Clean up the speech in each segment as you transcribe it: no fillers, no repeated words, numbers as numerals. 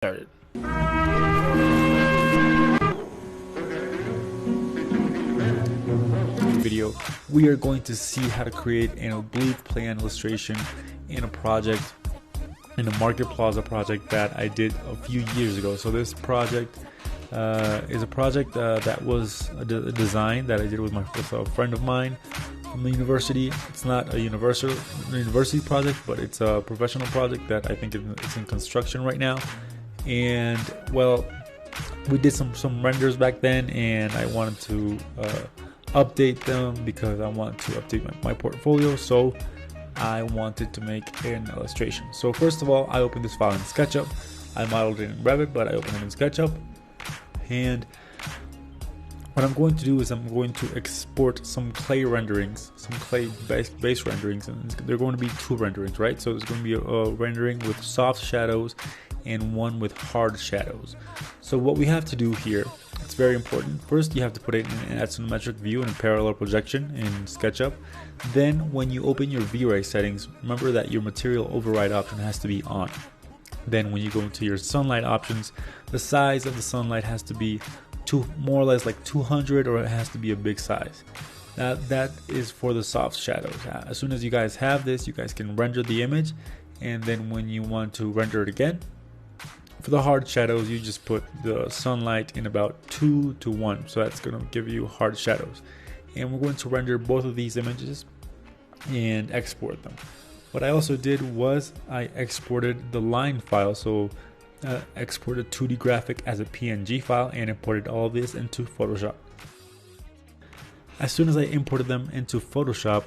started. Video, we are going to see how to create an oblique plane illustration in a project, in a Market Plaza project that I did a few years ago. So this project is a project that was a design that I did with a friend of mine from the university. It's not a university project, but it's a professional project that I think it's in construction right now. And well, we did some renders back then, and I wanted to update them because I want to update my portfolio. So I wanted to make an illustration. So first of all, I opened this file in SketchUp. I modeled it in Revit, but I opened it in SketchUp. And what I'm going to do is I'm going to export some clay renderings, some clay base renderings, and they're going to be two renderings, right? So there's going to be a rendering with soft shadows and one with hard shadows. So what we have to do here, it's very important. First, you have to put it in an asymmetric view in a parallel projection in SketchUp. Then when you open your V-Ray settings, remember that your material override option has to be on. Then when you go into your sunlight options, the size of the sunlight has to be more or less like 200, or it has to be a big size. That is for the soft shadows. As soon as you guys have this, you guys can render the image, and then when you want to render it again, for the hard shadows, you just put the sunlight in about 2 to 1. So that's going to give you hard shadows. And we're going to render both of these images and export them. What I also did was I exported the line file. So exported 2D graphic as a PNG file and imported all of this into Photoshop. As soon as I imported them into Photoshop,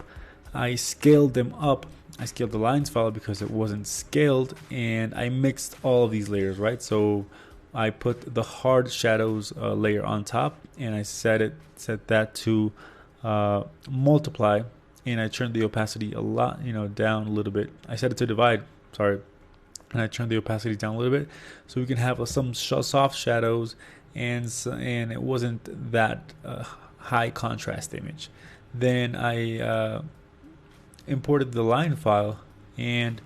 I scaled them up. I scaled the lines file because it wasn't scaled, and I mixed all of these layers, right? So I put the hard shadows layer on top, and I set that to multiply, and I turned the opacity a lot, down a little bit. I set it to divide, sorry, and I turned the opacity down a little bit so we can have some soft shadows, and it wasn't that high contrast image. Then I imported the line file, and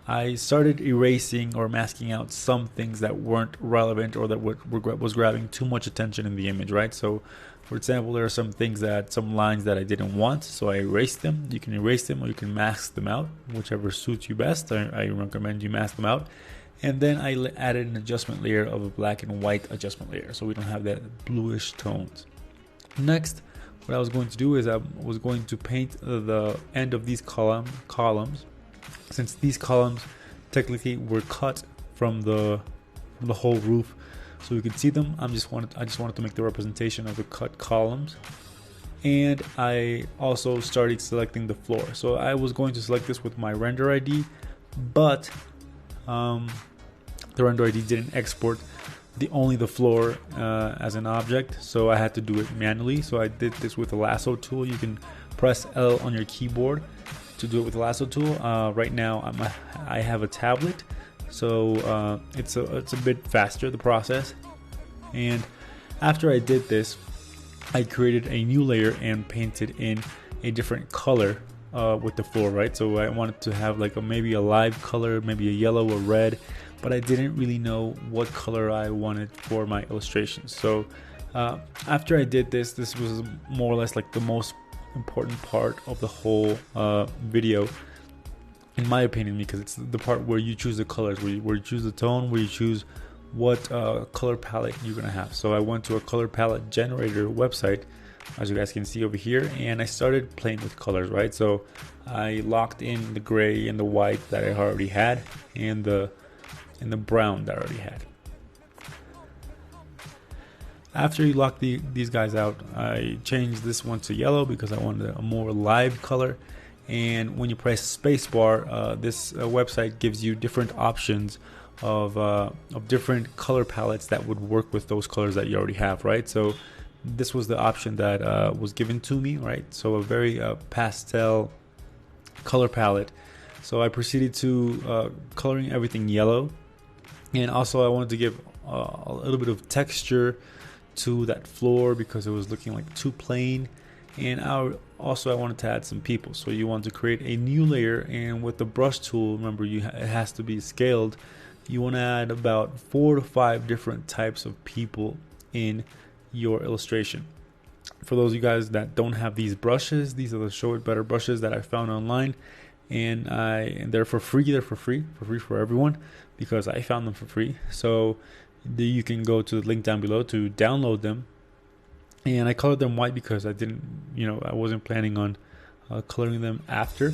I started erasing or masking out some things that weren't relevant or that was grabbing too much attention in the image, right? So for example, there are some lines that I didn't want, so I erased them. You can erase them or you can mask them out, whichever suits you best. I recommend you mask them out. And then I added an adjustment layer of a black and white adjustment layer, so we don't have that bluish tones. Next, what I was going to do is I was going to paint the end of these columns. Since these columns technically were cut from the whole roof, so you can see them. I just wanted to make the representation of the cut columns. And I also started selecting the floor. So I was going to select this with my render ID, but the render ID didn't export only the floor as an object, so I had to do it manually. So I did this with the lasso tool. You can press L on your keyboard to do it with the lasso tool. Right now I have a tablet, so it's a bit faster, the process. And after I did this, I created a new layer and painted in a different color with the floor, right? So I wanted to have like maybe a live color, maybe a yellow or red, but I didn't really know what color I wanted for my illustrations. So after I did this was more or less like the most important part of the whole video, in my opinion, because it's the part where you choose the colors, where you choose the tone, where you choose what color palette you're gonna have. So I went to a color palette generator website, as you guys can see over here, and I started playing with colors, right? So I locked in the gray and the white that I already had, and the brown that I already had. After you lock these guys out, I changed this one to yellow because I wanted a more live color. And when you press spacebar, this website gives you different options of different color palettes that would work with those colors that you already have, right? So this was the option that was given to me, right? So a very pastel color palette. So I proceeded to coloring everything yellow, and also I wanted to give a little bit of texture to that floor because it was looking like too plain. And I wanted to add some people. So you want to create a new layer, and with the brush tool, remember it has to be scaled you want to add about 4 to 5 different types of people in your illustration. For those of you guys that don't have these brushes, these are the Show It Better brushes that I found online, and they're for free. They're for free for everyone, because I found them for free. So you can go to the link down below to download them. And I colored them white because I wasn't planning on coloring them after.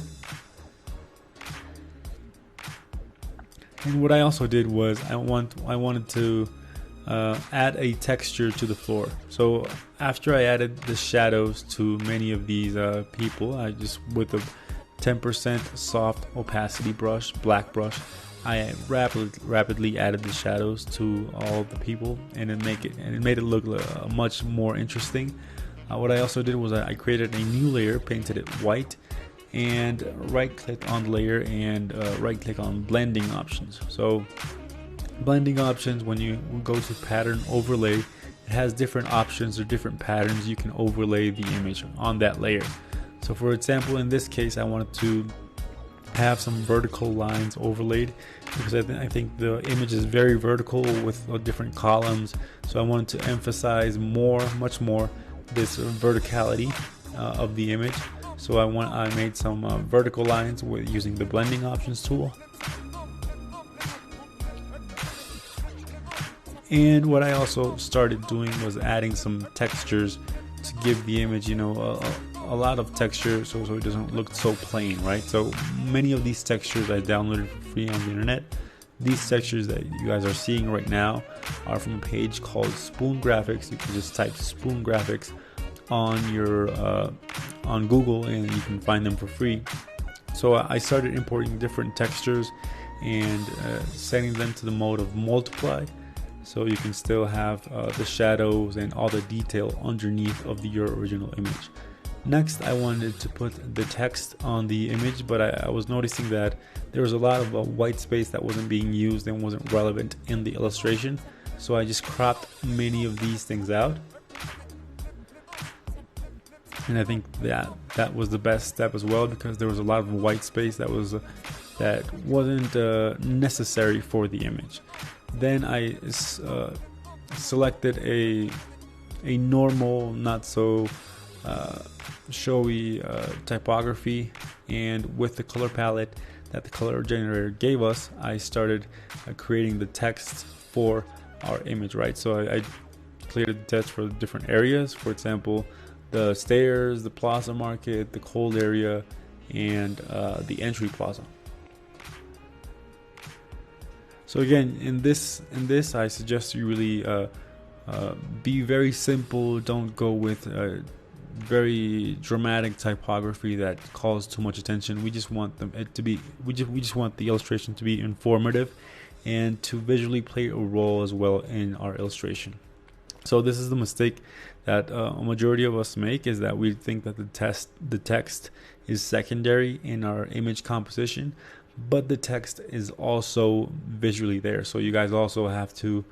And what I also did was I wanted to add a texture to the floor. So after I added the shadows to many of these people, I just, with a 10% soft opacity brush, black brush, I rapidly added the shadows to all the people, and it made it look much more interesting. What I also did was I created a new layer, painted it white, and right click on the layer and right click on blending options. So blending options, when you go to pattern overlay, it has different options or different patterns you can overlay the image on that layer. So for example, in this case, I wanted to have some vertical lines overlaid because I think the image is very vertical with different columns. So I wanted to emphasize much more this verticality of the image. So I made some vertical lines using the blending options tool. And what I also started doing was adding some textures to give the image, a lot of texture, so it doesn't look so plain, right? So many of these textures I downloaded for free on the internet. These textures that you guys are seeing right now are from a page called Spoon Graphics. You can just type Spoon Graphics on your on Google, and you can find them for free. So I started importing different textures and setting them to the mode of multiply, so you can still have the shadows and all the detail underneath of your original image. Next, I wanted to put the text on the image, but I was noticing that there was a lot of white space that wasn't being used and wasn't relevant in the illustration. So I just cropped many of these things out. And I think that was the best step as well, because there was a lot of white space that wasn't necessary for the image. Then I selected a normal, not so showy typography, and with the color palette that the color generator gave us, I started creating the text for our image, right? So I created the text for different areas. For example, the stairs, the plaza market, the cold area, and the entry plaza. So again, in this I suggest you really be very simple. Don't go with very dramatic typography that calls too much attention. We just want we just want the illustration to be informative and to visually play a role as well in our illustration. So this is the mistake that a majority of us make, is that we think that the text is secondary in our image composition, but the text is also visually there. So you guys also have to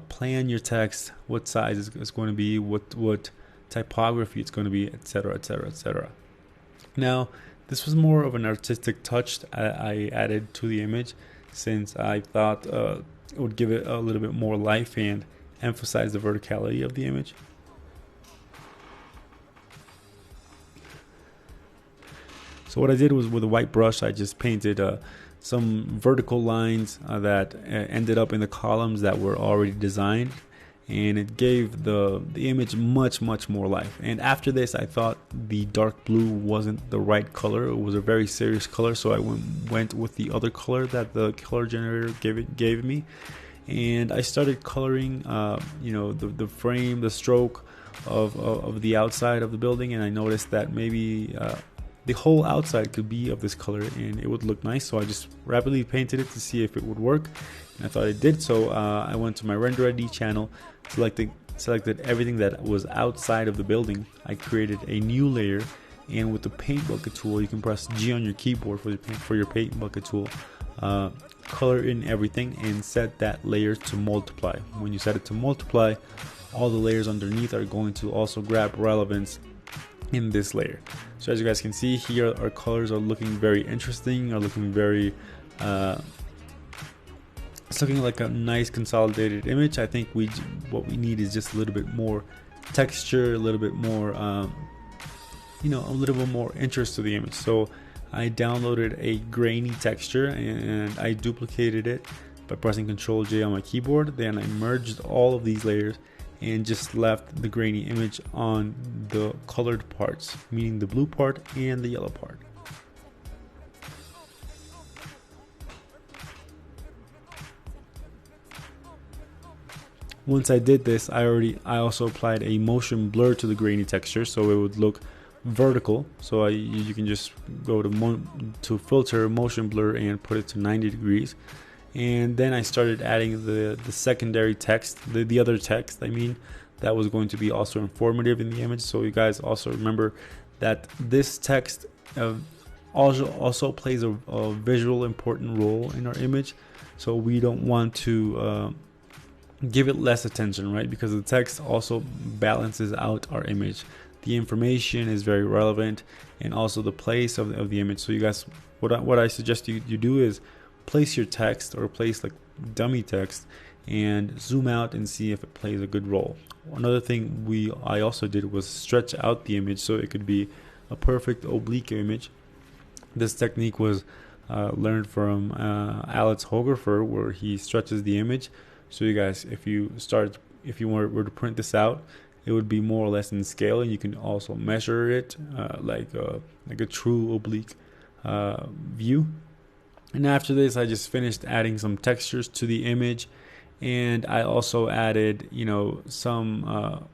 plan your text, what size it's going to be, what typography it's going to be, etc., etc., etc. Now, this was more of an artistic touch I added to the image, since I thought it would give it a little bit more life and emphasize the verticality of the image. So what I did was, with a white brush, I just painted some vertical lines that ended up in the columns that were already designed, and it gave the image much more life. And after this, I thought the dark blue wasn't the right color. It was a very serious color, so I went with the other color that the color generator gave me, and I started coloring the frame, the stroke of the outside of the building, and I noticed that maybe the whole outside could be of this color and it would look nice. So I just rapidly painted it to see if it would work, and I thought it did. So I went to my Render ID channel, selected everything that was outside of the building. I created a new layer, and with the paint bucket tool, you can press G on your keyboard for your paint bucket tool, color in everything and set that layer to multiply. When you set it to multiply, all the layers underneath are going to also grab relevance in this layer. So as you guys can see here, our colors are looking very interesting, are looking very it's looking like a nice consolidated image. I think what we need is just a little bit more texture, a little bit more a little bit more interest to the image. So I downloaded a grainy texture and I duplicated it by pressing Ctrl J on my keyboard. Then I merged all of these layers and just left the grainy image on the colored parts, meaning the blue part and the yellow part. Once I did this, I also applied a motion blur to the grainy texture so it would look vertical. So you can just go to filter motion blur and put it to 90 degrees. And then I started adding the secondary text, the other text I mean, that was going to be also informative in the image. So you guys also remember that this text also plays a visual important role in our image. So we don't want to give it less attention, right? Because the text also balances out our image. The information is very relevant, and also the place of the image. So you guys, what I suggest you do is place your text or place like dummy text and zoom out and see if it plays a good role. Another thing I also did was stretch out the image so it could be a perfect oblique image. This technique was learned from Alex Hogerfer, where he stretches the image. So you guys, if you were to print this out, it would be more or less in scale, and you can also measure it like a true oblique view. And after this, I just finished adding some textures to the image, and I also added some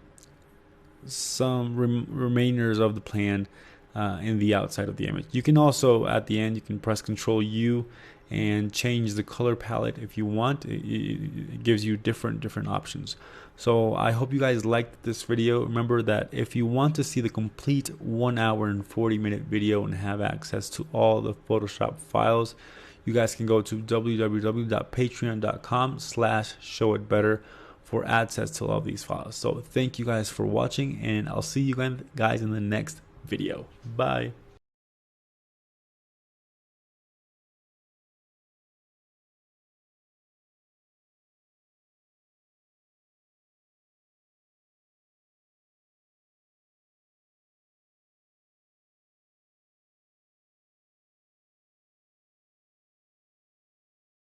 remainders of the plan in the outside of the image. You can also, at the end, you can press Ctrl U and change the color palette if you want. It gives you different options. So I hope you guys liked this video. Remember that if you want to see the complete 1 hour and 40-minute video and have access to all the Photoshop files, you guys can go to www.patreon.com/showitbetter for access to all of these files. So thank you guys for watching, and I'll see you guys in the next video. Bye.